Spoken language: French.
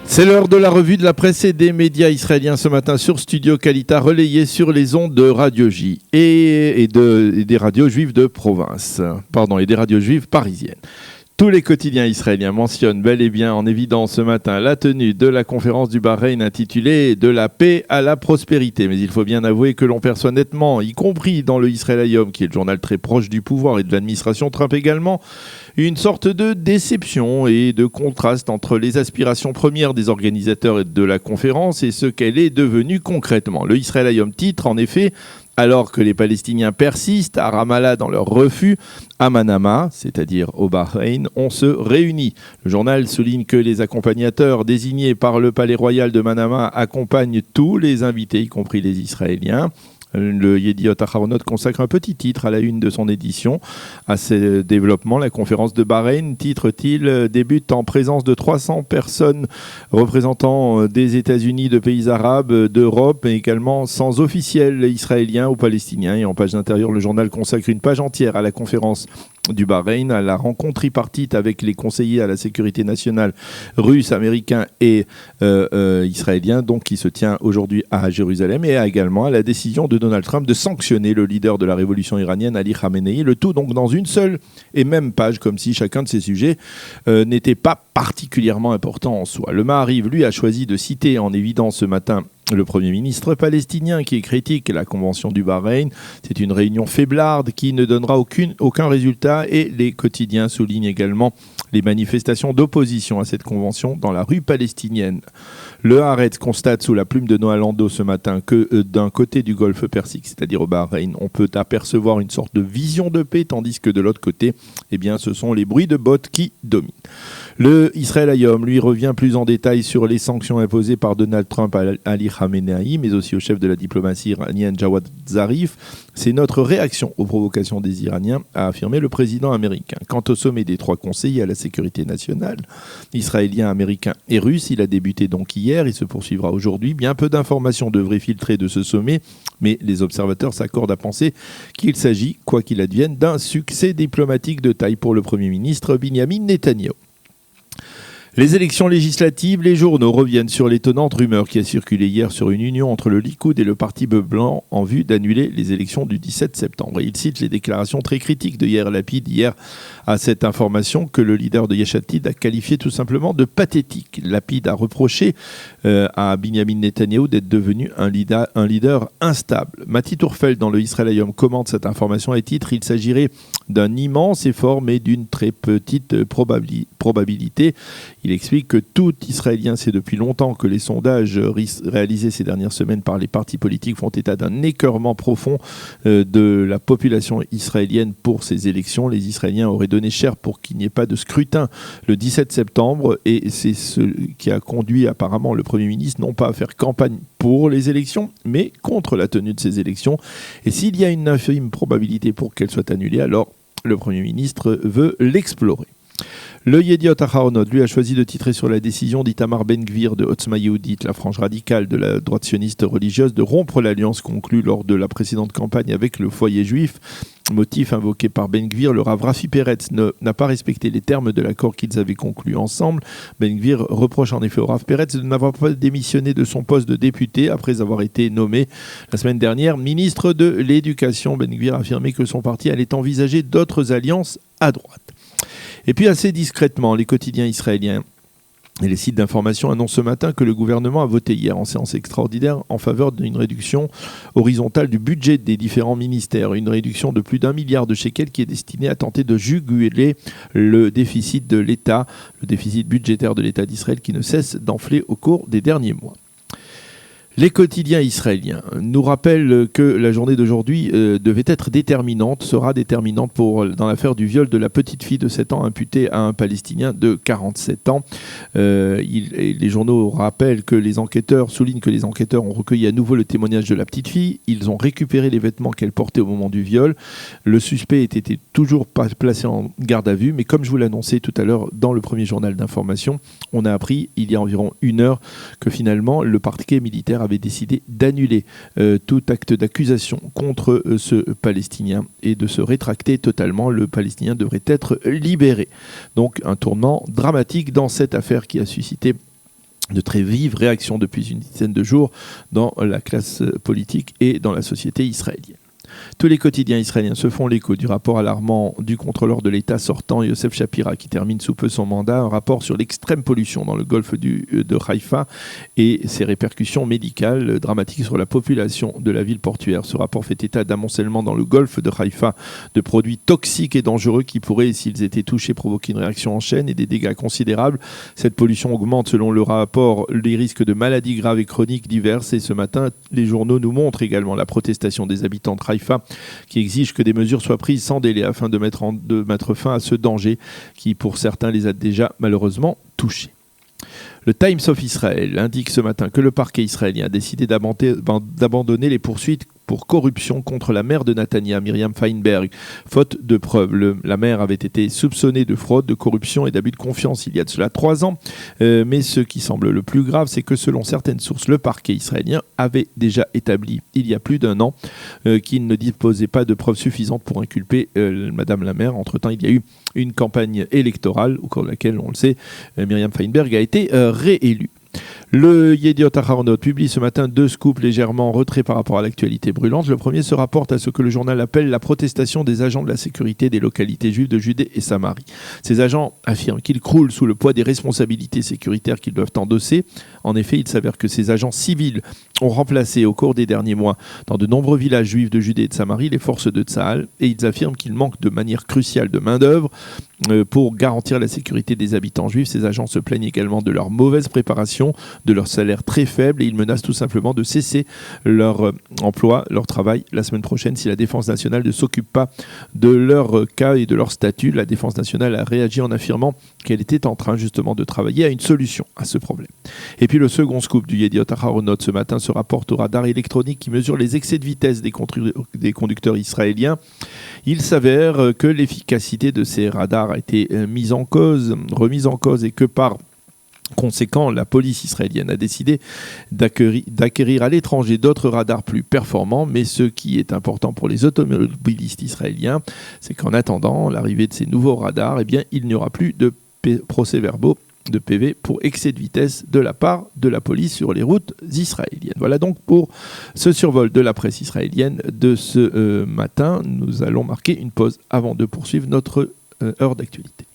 C'est l'heure de la revue de la presse et des médias israéliens ce matin sur Studio Kalita, relayé sur les ondes de Radio J et des radios juives de province, et des radios juives parisiennes. Tous les quotidiens israéliens mentionnent bel et bien en évidence ce matin la tenue de la conférence du Bahreïn intitulée « De la paix à la prospérité ». Mais il faut bien avouer que l'on perçoit nettement, y compris dans le Israël Hayom, qui est le journal très proche du pouvoir et de l'administration Trump également, une sorte de déception et de contraste entre les aspirations premières des organisateurs de la conférence et ce qu'elle est devenue concrètement. Le Israël Hayom titre en effet « Alors que les Palestiniens persistent à Ramallah dans leur refus, à Manama, c'est-à-dire au Bahreïn, on se réunit. » Le journal souligne que les accompagnateurs désignés par le palais royal de Manama accompagnent tous les invités, y compris les Israéliens. Le Yediot Aharonot consacre un petit titre à la une de son édition à ces développements. La conférence de Bahreïn, titre-t-il, débute en présence de 300 personnes représentant des États-Unis, de pays arabes, d'Europe, mais également sans officiels israéliens ou palestiniens. Et en page d'intérieur, le journal consacre une page entière à la conférence du Bahreïn, à la rencontre tripartite avec les conseillers à la sécurité nationale russes, américains et israéliens, donc qui se tient aujourd'hui à Jérusalem, et également à la décision de Donald Trump de sanctionner le leader de la révolution iranienne, Ali Khamenei, le tout donc dans une seule et même page, comme si chacun de ces sujets n'était pas particulièrement important en soi. Le Maariv, lui, a choisi de citer en évidence ce matin le Premier ministre palestinien qui critique la convention du Bahreïn. C'est une réunion faiblarde qui ne donnera aucun résultat, et les quotidiens soulignent également les manifestations d'opposition à cette convention dans la rue palestinienne. Le Haaretz constate sous la plume de Noah Lando ce matin que d'un côté du golfe Persique, c'est-à-dire au Bahreïn, on peut apercevoir une sorte de vision de paix, tandis que de l'autre côté, eh bien, ce sont les bruits de bottes qui dominent. Le Israël Hayom, lui, revient plus en détail sur les sanctions imposées par Donald Trump à Ali Khamenei, mais aussi au chef de la diplomatie iranienne Jawad Zarif. C'est notre réaction aux provocations des Iraniens, a affirmé le président américain. Quant au sommet des 3 conseillers à la sécurité nationale, israéliens, américains et russes, il a débuté donc hier, il se poursuivra aujourd'hui. Bien peu d'informations devraient filtrer de ce sommet, mais les observateurs s'accordent à penser qu'il s'agit, quoi qu'il advienne, d'un succès diplomatique de taille pour le Premier ministre Binyamin Netanyahou. Les élections législatives, les journaux reviennent sur l'étonnante rumeur qui a circulé hier sur une union entre le Likoud et le Parti Bleu Blanc en vue d'annuler les élections du 17 septembre. Et il cite les déclarations très critiques de Yair Lapid hier à cette information que le leader de Yesh Atid a qualifié tout simplement de pathétique. Lapid a reproché à Binyamin Netanyahou d'être devenu un leader instable. Mati Tourfel dans le Israël Hayom commente cette information et titre « Il s'agirait d'un immense effort mais d'une très petite probabilité ». Il explique que tout Israélien sait depuis longtemps que les sondages réalisés ces dernières semaines par les partis politiques font état d'un écœurement profond de la population israélienne pour ces élections. Les Israéliens auraient donné cher pour qu'il n'y ait pas de scrutin le 17 septembre, et c'est ce qui a conduit apparemment le Premier ministre non pas à faire campagne pour les élections, mais contre la tenue de ces élections. Et s'il y a une infime probabilité pour qu'elles soient annulées, alors le Premier ministre veut l'explorer. Le Yediot Aharonot, lui, a choisi de titrer sur la décision d'Itamar Ben-Gvir de Otzma Yehudit, la frange radicale de la droite sioniste religieuse, de rompre l'alliance conclue lors de la précédente campagne avec le foyer juif. Motif invoqué par Ben-Gvir, le Rav Rafi Peretz n'a pas respecté les termes de l'accord qu'ils avaient conclu ensemble. Ben-Gvir reproche en effet au Rav Peretz de n'avoir pas démissionné de son poste de député après avoir été nommé la semaine dernière ministre de l'Éducation. Ben-Gvir a affirmé que son parti allait envisager d'autres alliances à droite. Et puis assez discrètement, les quotidiens israéliens et les sites d'information annoncent ce matin que le gouvernement a voté hier en séance extraordinaire en faveur d'une réduction horizontale du budget des différents ministères. Une réduction de plus d'1 milliard de shekels qui est destinée à tenter de juguler le déficit de l'État, le déficit budgétaire de l'État d'Israël qui ne cesse d'enfler au cours des derniers mois. Les quotidiens israéliens nous rappellent que la journée d'aujourd'hui devait être déterminante, sera déterminante dans l'affaire du viol de la petite fille de 7 ans imputée à un Palestinien de 47 ans. Les journaux rappellent que soulignent que les enquêteurs ont recueilli à nouveau le témoignage de la petite fille. Ils ont récupéré les vêtements qu'elle portait au moment du viol. Le suspect était toujours pas placé en garde à vue, mais comme je vous l'annonçais tout à l'heure dans le premier journal d'information, on a appris il y a environ 1 heure que finalement le parquet militaire avait décidé d'annuler tout acte d'accusation contre ce Palestinien et de se rétracter totalement. Le Palestinien devrait être libéré. Donc un tournant dramatique dans cette affaire qui a suscité De très vives réactions depuis une dizaine de jours dans la classe politique et dans la société israélienne. Tous les quotidiens israéliens se font l'écho du rapport alarmant du contrôleur de l'État sortant, Yosef Shapira, qui termine sous peu son mandat, un rapport sur l'extrême pollution dans le golfe de Haïfa et ses répercussions médicales dramatiques sur la population de la ville portuaire. Ce rapport fait état d'amoncellement dans le golfe de Haïfa de produits toxiques et dangereux qui pourraient, s'ils étaient touchés, provoquer une réaction en chaîne et des dégâts considérables. Cette pollution augmente, selon le rapport, les risques de maladies graves et chroniques diverses. Et ce matin, les journaux nous montrent également la protestation des habitants de Haïfa qui exige que des mesures soient prises sans délai afin de mettre fin à ce danger qui, pour certains, les a déjà malheureusement touchés. Le Times of Israel indique ce matin que le parquet israélien a décidé d'abandonner les poursuites pour corruption contre la mère de Netanya, Myriam Feinberg, faute de preuves. La mère avait été soupçonnée de fraude, de corruption et d'abus de confiance il y a de cela 3 ans. Mais ce qui semble le plus grave, c'est que selon certaines sources, le parquet israélien avait déjà établi il y a plus d'1 an qu'il ne disposait pas de preuves suffisantes pour inculper Madame la mère. Entre-temps, il y a eu une campagne électorale au cours de laquelle, on le sait, Myriam Feinberg a été réélue. Le Yediot Aharonot publie ce matin 2 scoops légèrement en retrait par rapport à l'actualité brûlante. Le premier se rapporte à ce que le journal appelle la protestation des agents de la sécurité des localités juives de Judée et Samarie. Ces agents affirment qu'ils croulent sous le poids des responsabilités sécuritaires qu'ils doivent endosser. En effet, il s'avère que ces agents civils ont remplacé au cours des derniers mois dans de nombreux villages juifs de Judée et de Samarie les forces de Tsahal, et ils affirment qu'il manque de manière cruciale de main-d'œuvre pour garantir la sécurité des habitants juifs. Ces agents se plaignent également de leur mauvaise préparation, de leur salaire très faible, et ils menacent tout simplement de cesser leur emploi, leur travail la semaine prochaine si la Défense nationale ne s'occupe pas de leur cas et de leur statut. La Défense nationale a réagi en affirmant qu'elle était en train justement de travailler à une solution à ce problème. Et puis le second scoop du Yediot Aharonot ce matin se rapporte au radar électronique qui mesure les excès de vitesse des conducteurs israéliens. Il s'avère que l'efficacité de ces radars a été remise en cause et que par conséquent, la police israélienne a décidé d'acquérir à l'étranger d'autres radars plus performants, mais ce qui est important pour les automobilistes israéliens, c'est qu'en attendant l'arrivée de ces nouveaux radars, eh bien, il n'y aura plus de procès-verbaux de PV pour excès de vitesse de la part de la police sur les routes israéliennes. Voilà donc pour ce survol de la presse israélienne de ce matin. Nous allons marquer une pause avant de poursuivre notre heure d'actualité.